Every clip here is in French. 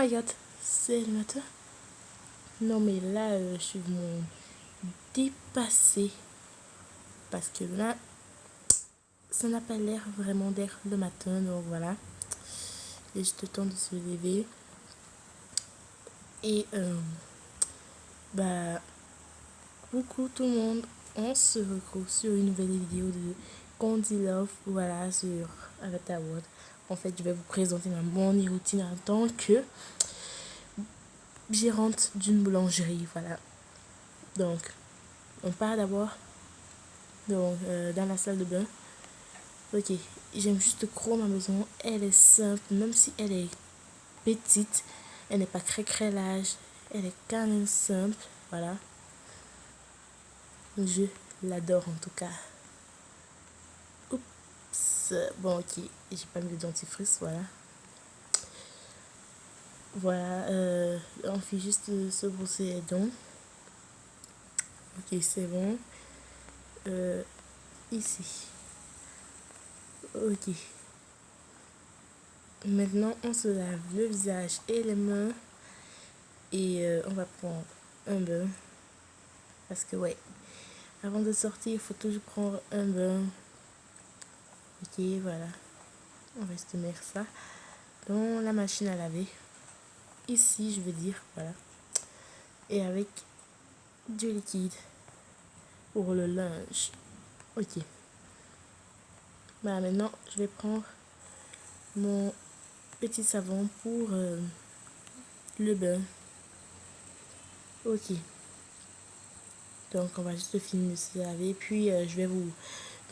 my god, c'est le matin. Non mais là, je suis vraiment dépassée. Parce que là, ça n'a pas l'air vraiment d'être le matin. Donc voilà. Il est juste le temps de se lever. Et bah, coucou tout le monde. On se retrouve sur une nouvelle vidéo de Candy Love. Voilà, sur Avatar World. En fait, je vais vous présenter ma morning routine en tant que gérante d'une boulangerie. Voilà. Donc, on part d'abord dans la salle de bain. Ok, j'aime juste trop ma maison. Elle est simple, même si elle est petite. Elle n'est pas très large. Elle est quand même simple. Voilà. Je l'adore en tout cas. Oups. Bon, ok. J'ai pas mis de dentifrice. Voilà. Voilà. On fait juste se brosser les dents. Ok, c'est bon. Ici. Ok. Maintenant, on se lave le visage et les mains. Et on va prendre un bain. Parce que, ouais, avant de sortir, il faut toujours prendre un bain. Ok, voilà. On va se mettre ça dans la machine à laver. Ici, je veux dire, voilà. Et avec du liquide pour le linge. Ok. Voilà, maintenant, je vais prendre mon petit savon pour le bain. Ok. Donc, on va juste finir de se laver. Puis, je vais vous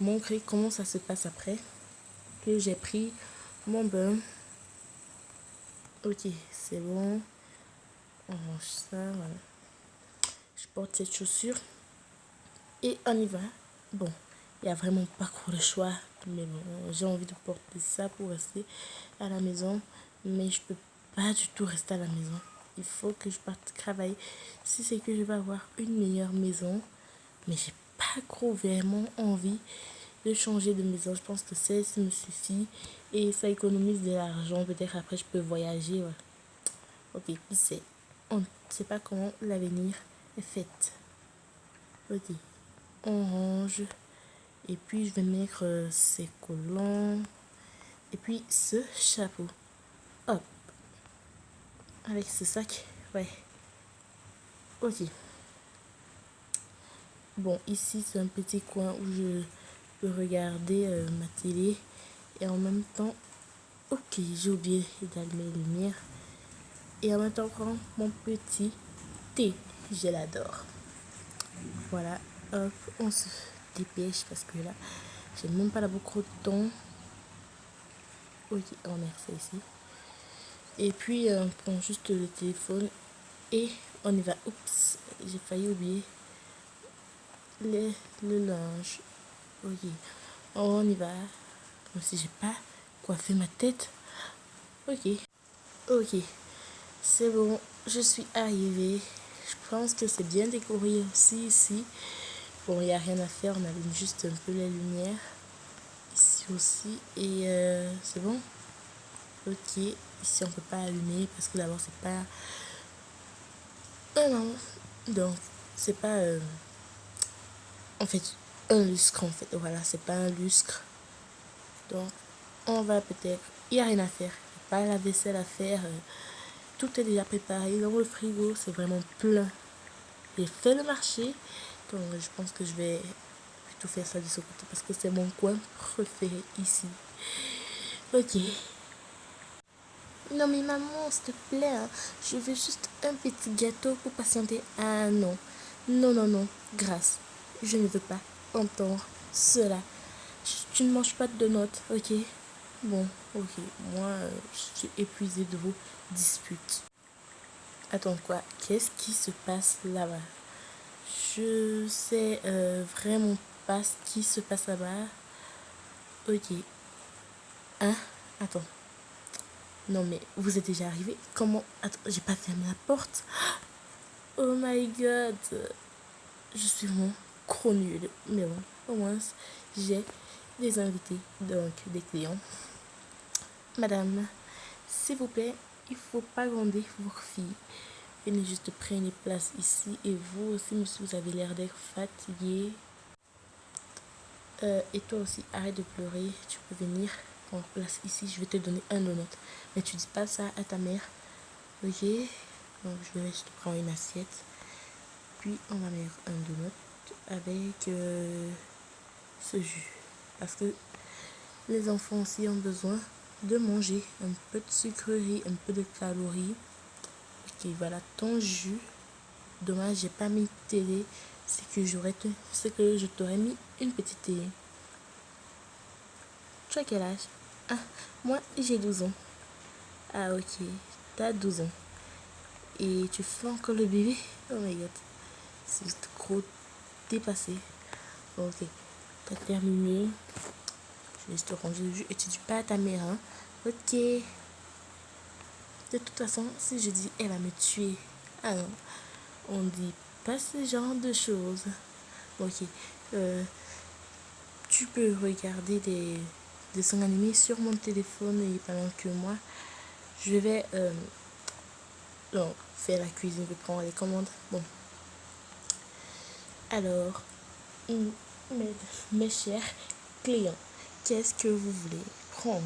montrer comment ça se passe après que j'ai pris mon bain. Ok, c'est bon. On range ça, voilà. Je porte cette chaussure. Et on y va. Bon, il n'y a vraiment pas trop de choix. Mais bon, j'ai envie de porter ça pour rester à la maison. Mais je peux pas du tout rester à la maison. Il faut que je parte travailler. Si c'est que je vais avoir une meilleure maison. Mais j'ai pas trop vraiment envie de changer de maison. Je pense que celle-ci me suffit. Et ça économise de l'argent. Peut-être après je peux voyager. Ouais. Ok, puis on ne sait pas comment l'avenir est fait. Ok, on range. Et puis je vais mettre ces collants. Et puis ce chapeau. Hop. Avec ce sac. Ouais. Ok. Bon, ici c'est un petit coin où je peux regarder ma télé. Et en même temps. Ok, j'ai oublié d'allumer les lumières. Et en même temps, prendre mon petit thé. Je l'adore. Voilà. Hop, on se dépêche parce que là, j'ai même pas là beaucoup de temps. Ok, on met ça ici. Et puis, on prend juste le téléphone et on y va. Oups, j'ai failli oublier le linge. Ok, on y va. Même si j'ai pas coiffé ma tête. Ok, ok, c'est bon, je suis arrivée. Je pense que c'est bien décoré aussi ici. Bon, il n'y a rien à faire, on allume juste un peu les lumières. Ici aussi, et c'est bon. Ok, ici on peut pas allumer parce que d'abord c'est pas non, donc c'est pas en fait un lustre en fait, voilà, c'est pas un lustre. Donc on va peut-être, il n'y a rien à faire, pas la vaisselle à faire, tout est déjà préparé dans le frigo, c'est vraiment plein. J'ai fait le marché, donc je pense que je vais plutôt faire ça de ce côté parce que c'est mon coin préféré ici. Ok. Non mais maman, s'il te plaît, hein, je veux juste un petit gâteau pour patienter. Ah non, non, non, non, grâce, je ne veux pas entendre cela. Tu ne manges pas de donuts, ok? Bon, ok, moi, je suis épuisée de vos disputes. Attends quoi? Qu'est-ce qui se passe là-bas? Je sais vraiment pas ce qui se passe là-bas. Ok. Hein? Attends. Non mais vous êtes déjà arrivé? Comment? Attends, j'ai pas fermé la porte. Oh my god. Je suis vraiment trop nulle. Mais bon, au moins j'ai des invités, donc des clients. Madame, s'il vous plaît, il faut pas gronder vos filles. Venez juste prendre place ici. Et vous aussi, monsieur, vous avez l'air d'être fatigué. Et toi aussi, arrête de pleurer. Tu peux venir prendre place ici. Je vais te donner un donut. Mais tu dis pas ça à ta mère. Ok? Donc, je vais juste prendre une assiette. Puis, on va mettre un donut avec ce jus. Parce que les enfants aussi ont besoin de manger un peu de sucrerie, un peu de calories. Ok, voilà ton jus. Dommage, j'ai pas mis de télé. C'est que je t'aurais mis une petite télé. Tu as quel âge? Ah, moi j'ai 12 ans. Ah ok, t'as 12 ans. Et tu fais encore le bébé? Oh my god. C'est juste trop dépassé. Ok, t'as terminé. Je vais juste te ranger le jus et tu dis pas à ta mère, hein. Ok. De toute façon, si je dis, elle va me tuer. Ah non, on dit pas ce genre de choses. Ok. Tu peux regarder des dessins animés sur mon téléphone et pendant que moi, je vais faire la cuisine, je vais prendre les commandes. Bon. Alors, mes chers clients, qu'est-ce que vous voulez prendre?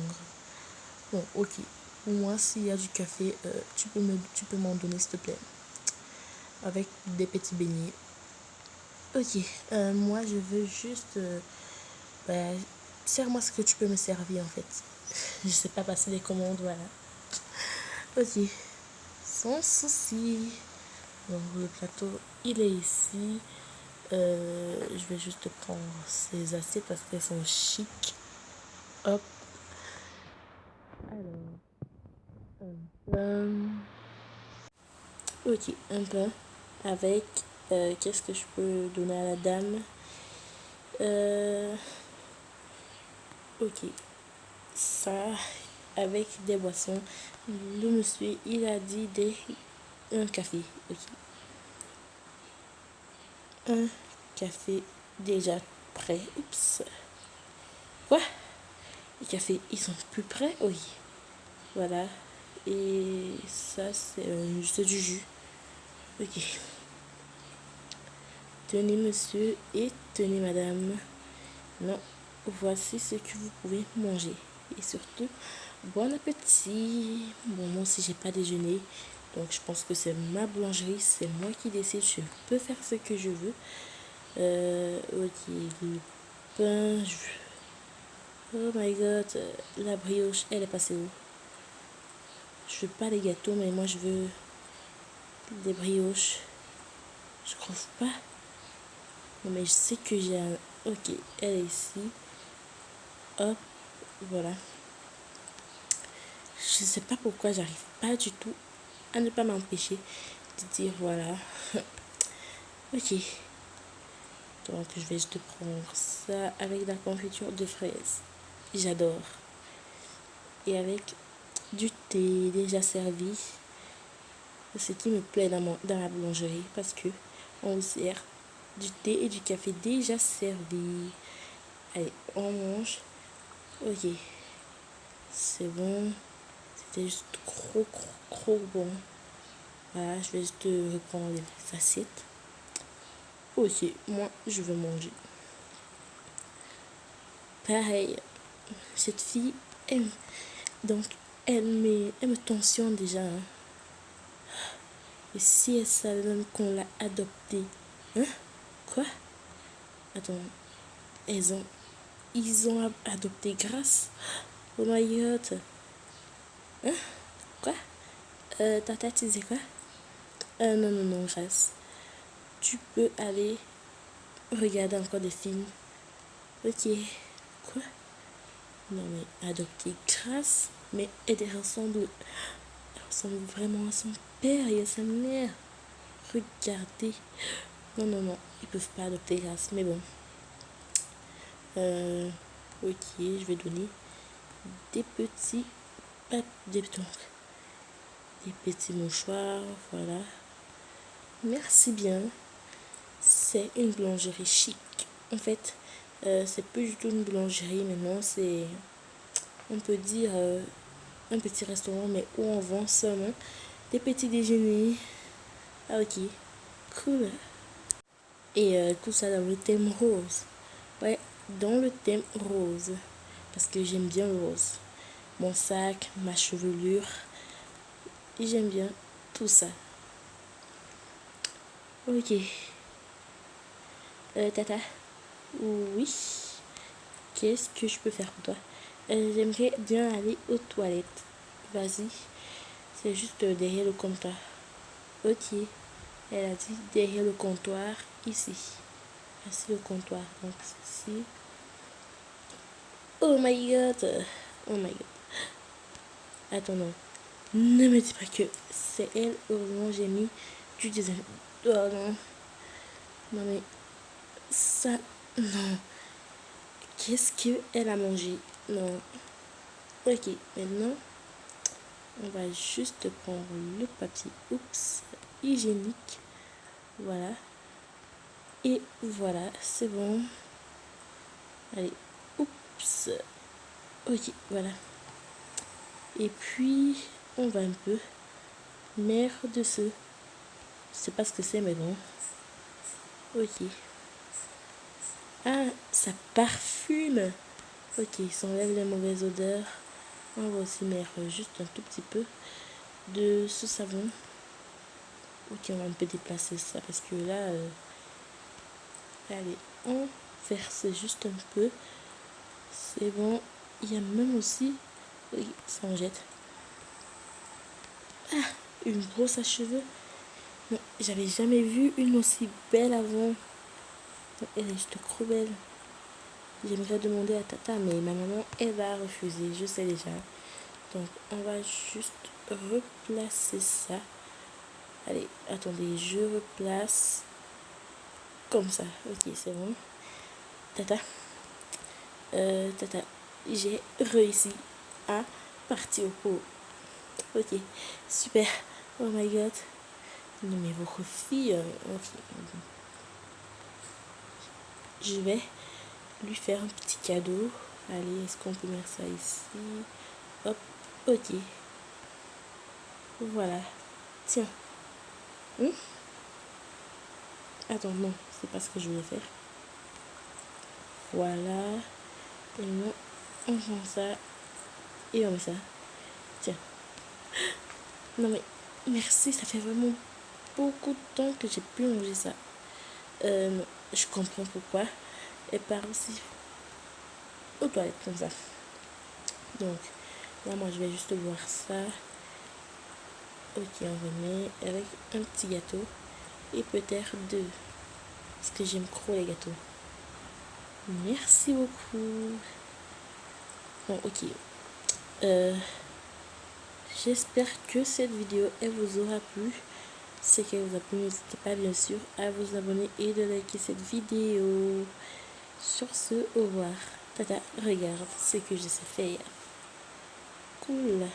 Bon, ok. Pour moi, s'il y a du café, tu peux m'en donner, s'il te plaît. Avec des petits beignets. Ok. Moi, je veux juste... sers-moi ce que tu peux me servir, en fait. Je sais pas passer les commandes, voilà. Ok. Sans souci. Donc, le plateau, il est ici. Je vais juste prendre ces assiettes parce qu'elles sont chic. Hop. Alors, un pain. Ok, un pain avec. Qu'est-ce que je peux donner à la dame? Ok, ça avec des boissons. Le monsieur, il a dit un café. Ok, un café déjà prêt. Oups. Quoi? Les cafés, ils sont plus prêts? Oui. Voilà. Et ça, c'est du jus. Ok. Tenez monsieur et tenez madame. Non, voici ce que vous pouvez manger. Et surtout, bon appétit. Bon, moi aussi, j'ai pas déjeuné. Donc, je pense que c'est ma boulangerie. C'est moi qui décide. Je peux faire ce que je veux. Ok, le pain. Oh my god. La brioche, elle est passée où? Je veux pas les gâteaux, mais moi, je veux des brioches. Je trouve pas. Non, mais je sais que j'ai un... Ok, elle est ici. Hop, voilà. Je sais pas pourquoi j'arrive pas du tout à ne pas m'empêcher de dire voilà. Ok. Donc je vais juste prendre ça avec la confiture de fraises. J'adore. Et avec du thé déjà servi. Ce qui me plaît dans la boulangerie parce que on vous sert du thé et du café déjà servi. Allez, on mange. Ok. C'est bon. C'était juste trop bon. Voilà, je vais juste reprendre les assiettes. Ok, moi, je veux manger. Pareil, cette fille, donc, elle me tensionne déjà, hein. Et si elle savait qu'on l'a adoptée? Hein? Quoi? Attends, ils ont adopté Grâce? Oh my god. Hein? Quoi? Ta tête, tu disais quoi? Non, Grâce. Tu peux aller regarder encore des films. Ok. Quoi? Non, mais adopter Grâce? Mais elle ressemble vraiment à son père et à sa mère. Regardez. Non, ils peuvent pas adopter Grâce, mais bon. Ok, je vais donner des petits, des petits mouchoirs, voilà. Merci bien. C'est une boulangerie chic. En fait, c'est plus du tout une boulangerie maintenant, c'est, on peut dire, un petit restaurant, mais où on vend seulement des petits déjeuners. Ah, ok, cool. Et tout ça dans le thème rose. Ouais, dans le thème rose. Parce que j'aime bien le rose. Mon sac, ma chevelure. Et j'aime bien tout ça. Ok. Tata. Oui. Qu'est-ce que je peux faire pour toi? J'aimerais bien aller aux toilettes. Vas-y. C'est juste derrière le comptoir. Ok. Elle a dit derrière le comptoir, ici. Voici le comptoir. Donc ici. Oh my god. Oh my god. Attends, non. Ne me dis pas que c'est elle. Heureusement, j'ai mis du design. Oh non. Non mais ça. Non. Qu'est-ce qu'elle a mangé? Non. Ok, maintenant, on va juste prendre le papier. Oups. Hygiénique. Voilà. Et voilà, c'est bon. Allez. Oups. Ok, voilà. Et puis, on va un peu. Merde ce. Je sais pas ce que c'est, mais bon. Ok. Ah, ça parfume. Ok, ça enlève les mauvaises odeurs. On va aussi mettre juste un tout petit peu de ce savon. Ok, on va un peu déplacer ça parce que là, allez, on verse juste un peu. C'est bon. Il y a même aussi, oui, ça en jette. Ah, une brosse à cheveux. Non, j'avais jamais vu une aussi belle avant. Elle est juste trop belle. J'aimerais demander à Tata, mais ma maman, elle va refuser, je sais déjà. Donc, on va juste replacer ça. Allez, attendez, je replace comme ça. Ok, c'est bon. Tata, Tata, j'ai réussi à partir au pot. Ok, super. Oh my god. Non, mais votre fille, ok. Je vais lui faire un petit cadeau. Allez, est-ce qu'on peut mettre ça ici? Hop, ok. Voilà. Tiens. Attends, non, c'est pas ce que je voulais faire. Voilà. Et non, on prend ça et on met ça. Tiens. Non mais, merci, ça fait vraiment beaucoup de temps que j'ai pu manger ça. Non, je comprends pourquoi. Elle part aussi aux toilettes comme ça. Donc, là, moi, je vais juste voir ça. Ok, on remet avec un petit gâteau. Et peut-être deux. Parce que j'aime trop les gâteaux. Merci beaucoup. Bon, ok. J'espère que cette vidéo, elle vous aura plu. Si elle vous a plu, n'hésitez pas bien sûr à vous abonner et de liker cette vidéo. Sur ce, au revoir. Tata, regarde ce que je sais faire. Cool.